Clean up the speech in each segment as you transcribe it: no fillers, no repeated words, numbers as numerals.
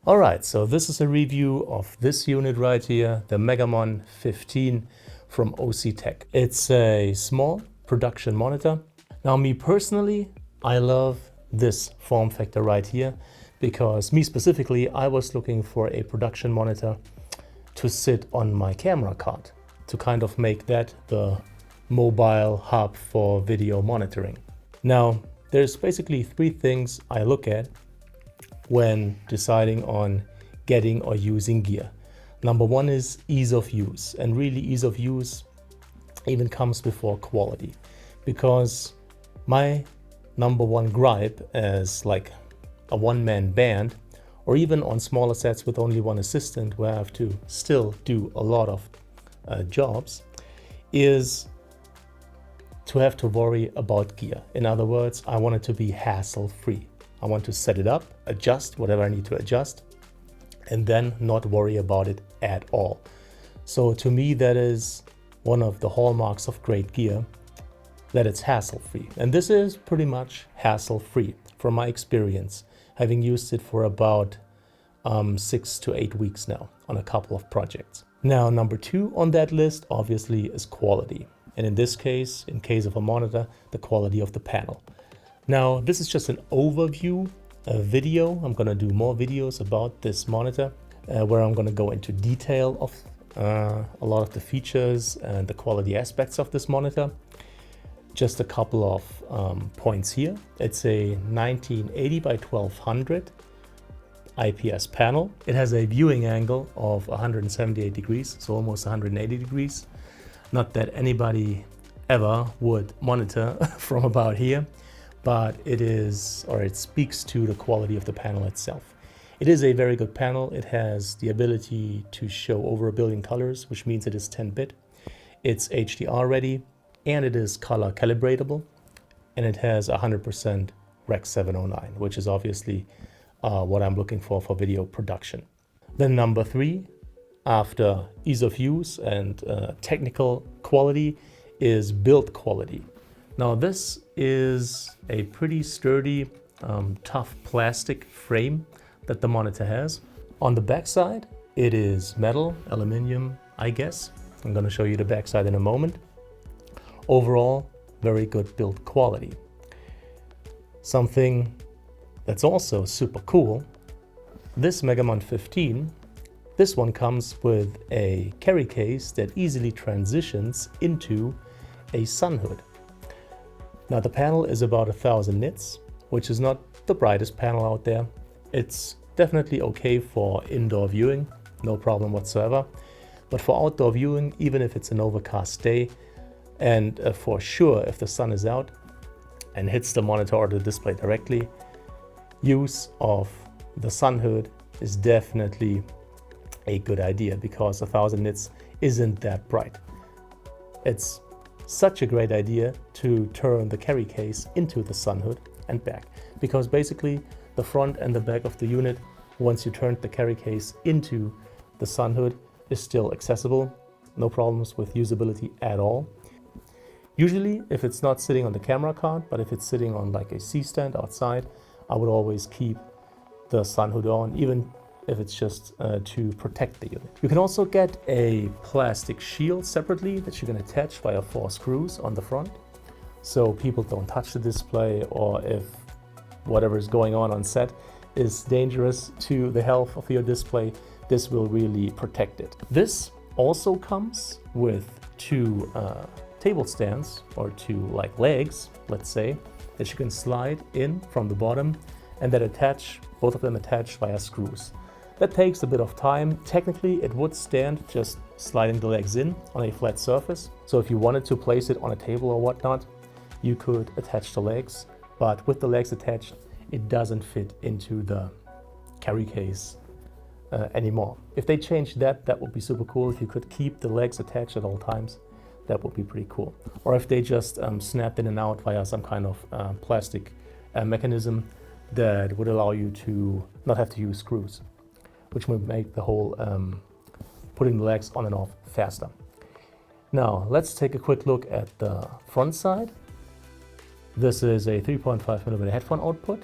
Alright, so this is a review of this unit right here, the Megamon 15 from Osee Tech. It's a small production monitor. Now me personally, I love this form factor right here because me specifically, I was looking for a production monitor to sit on my camera card to kind of make that the mobile hub for video monitoring. Now, there's basically three things I look at when deciding on getting or using gear. Number one is ease of use, and really ease of use even comes before quality, because my number one gripe as like a one-man band, or even on smaller sets with only one assistant where I have to still do a lot of jobs, is to have to worry about gear. In other words, I want it to be hassle-free. I want to set it up, adjust whatever I need to adjust, and then not worry about it at all. So to me, that is one of the hallmarks of great gear, that it's hassle-free. And this is pretty much hassle-free from my experience, having used it for about 6 to 8 weeks now on a couple of projects. Now, number two on that list obviously is quality. And in this case, in case of a monitor, the quality of the panel. Now, this is just an overview video. I'm gonna do more videos about this monitor where I'm gonna go into detail of a lot of the features and the quality aspects of this monitor. Just a couple of points here. It's a 1980 by 1200 IPS panel. It has a viewing angle of 178 degrees, so almost 180 degrees. Not that anybody ever would monitor from about here, but it is, or it speaks to the quality of the panel itself. It is a very good panel. It has the ability to show over 1 billion colors, which means it is 10-bit. It's HDR ready, and it is color calibratable, and it has 100% Rec 709, which is obviously what I'm looking for video production. Then number three, after ease of use and technical quality, is build quality. Now this is a pretty sturdy, tough plastic frame that the monitor has. On the back side, it is metal, aluminum, I guess. I'm going to show you the back side in a moment. Overall, very good build quality. Something that's also super cool, this Megamon 15, this one comes with a carry case that easily transitions into a sunhood. Now the panel is about 1000 nits, which is not the brightest panel out there. It's definitely okay for indoor viewing, no problem whatsoever. But for outdoor viewing, even if it's an overcast day, and for sure if the sun is out and hits the monitor or the display directly, use of the sunhood is definitely a good idea, because 1000 nits isn't that bright. It's such a great idea to turn the carry case into the sunhood and back, because basically the front and the back of the unit, once you turned the carry case into the sunhood, is still accessible. No problems with usability at all. Usually if it's not sitting on the camera card, but if it's sitting on like a C-stand outside, I would always keep the sunhood on, even if it's just to protect the unit. You can also get a plastic shield separately that you can attach via 4 screws on the front, so people don't touch the display, or if whatever is going on set is dangerous to the health of your display, this will really protect it. This also comes with 2 table stands, or 2 like legs, let's say, that you can slide in from the bottom, and that attach, both of them attached via screws. That takes a bit of time. Technically, it would stand just sliding the legs in on a flat surface. So if you wanted to place it on a table or whatnot, you could attach the legs, but with the legs attached, it doesn't fit into the carry case anymore. If they change that, that would be super cool. If you could keep the legs attached at all times, that would be pretty cool. Or if they just snapped in and out via some kind of plastic mechanism that would allow you to not have to use screws, which would make the whole putting the legs on and off faster. Now let's take a quick look at the front side. This is a 3.5mm headphone output.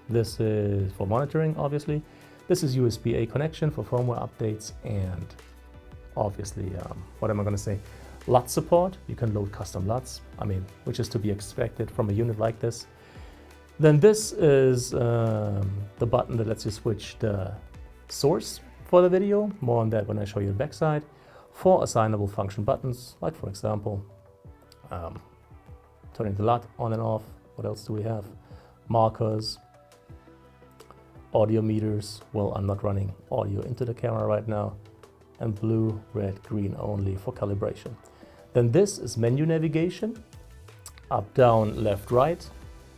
This is for monitoring, obviously. This is USB-A connection for firmware updates, and obviously, what am I going to say? LUT support. You can load custom LUTs, which is to be expected from a unit like this. Then this is the button that lets you switch the source for the video. More on that when I show you the backside. 4 assignable function buttons, like for example, turning the LUT on and off. What else do we have? Markers, audio meters. Well, I'm not running audio into the camera right now. And blue, red, green only for calibration. Then this is menu navigation. Up, down, left, right.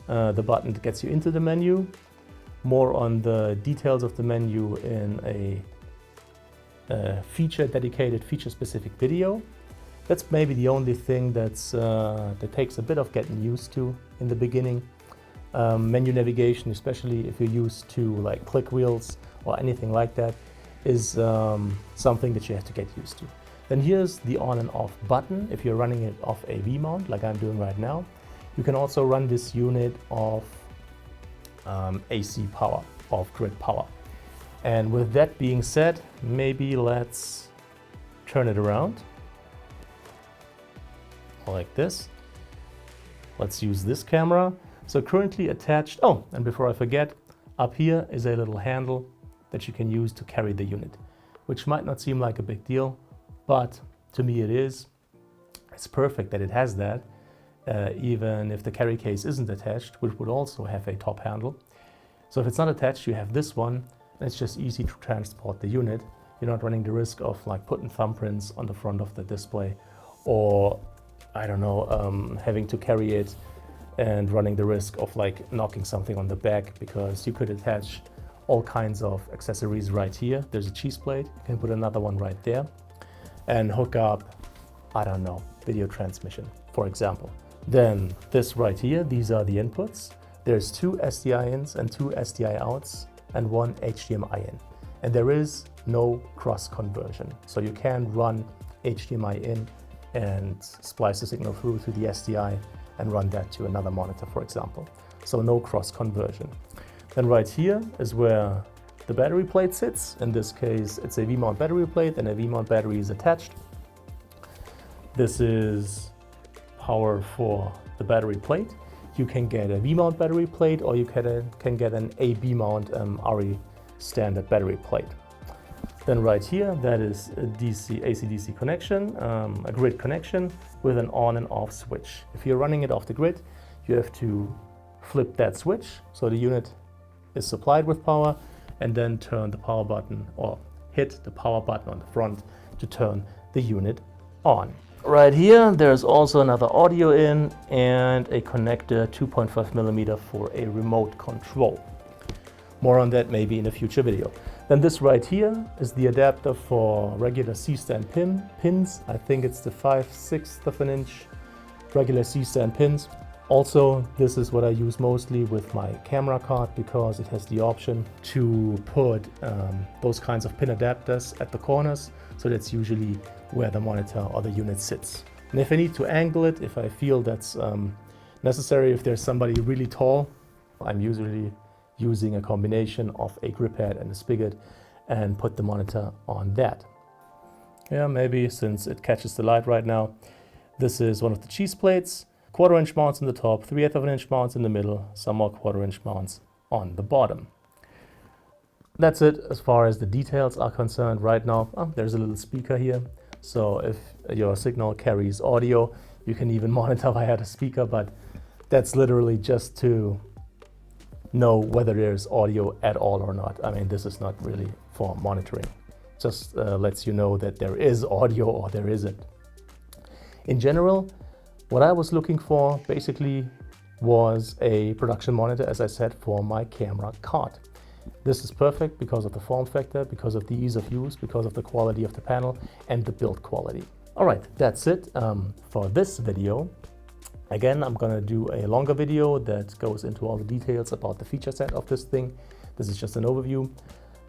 The button that gets you into the menu. More on the details of the menu in a dedicated feature-specific video. That's maybe the only thing that takes a bit of getting used to in the beginning. Menu navigation, especially if you're used to like click wheels or anything like that, is something that you have to get used to. Then here's the on and off button if you're running it off a V-mount like I'm doing right now. You can also run this unit off AC power, off grid power. And with that being said, maybe let's turn it around like this. Let's use this camera. So currently attached, oh, and before I forget, up here is a little handle that you can use to carry the unit, which might not seem like a big deal, but to me it is. It's perfect that it has that, even if the carry case isn't attached, which would also have a top handle. So if it's not attached, you have this one, and it's just easy to transport the unit. You're not running the risk of like putting thumbprints on the front of the display, or I don't know, having to carry it and running the risk of like knocking something on the back, because you could attach all kinds of accessories right here. There's a cheese plate, you can put another one right there and hook up, I don't know, video transmission, for example. Then this right here, these are the inputs. There's 2 SDI ins and 2 SDI outs and 1 HDMI in. And there is no cross conversion. So you can run HDMI in and splice the signal through to the SDI and run that to another monitor, for example. So no cross conversion. Then right here is where the battery plate sits. In this case, it's a V-mount battery plate and a V-mount battery is attached. This is power for the battery plate. You can get a V-mount battery plate, or you can get an AB mount RE standard battery plate. Then right here, that is a AC-DC connection, a grid connection with an on and off switch. If you're running it off the grid, you have to flip that switch so the unit is supplied with power, and then turn the power button or hit the power button on the front to turn the unit on. Right here, there's also another audio in and a connector 2.5mm for a remote control. More on that maybe in a future video. Then this right here is the adapter for regular C-stand pins. I think it's the 5/6 of an inch regular C-stand pins. Also, this is what I use mostly with my camera card, because it has the option to put those kinds of pin adapters at the corners. So that's usually where the monitor or the unit sits. And if I need to angle it, if I feel that's necessary, if there's somebody really tall, I'm usually using a combination of a grip pad and a spigot and put the monitor on that. Yeah, maybe since it catches the light right now. This is one of the cheese plates, 1/4 inch mounts on the top, 3/8 of an inch mounts in the middle, some more 1/4 inch mounts on the bottom. That's it as far as the details are concerned right now. Oh, there's a little speaker here. So if your signal carries audio, you can even monitor via the speaker, but that's literally just to know whether there's audio at all or not. I mean, this is not really for monitoring. Just lets you know that there is audio or there isn't. In general, what I was looking for basically was a production monitor, as I said, for my camera card. This is perfect because of the form factor, because of the ease of use, because of the quality of the panel and the build quality. All right, that's it for this video. Again, I'm gonna do a longer video that goes into all the details about the feature set of this thing. This is just an overview.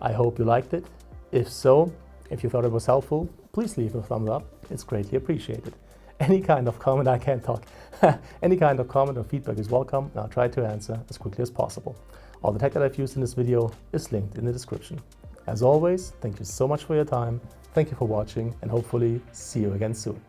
I hope you liked it. If so, if you thought it was helpful, please leave a thumbs up. It's greatly appreciated. Any kind of comment, I can't talk. Any kind of comment or feedback is welcome, and I'll try to answer as quickly as possible. All the tech that I've used in this video is linked in the description. As always, thank you so much for your time. Thank you for watching, and hopefully see you again soon.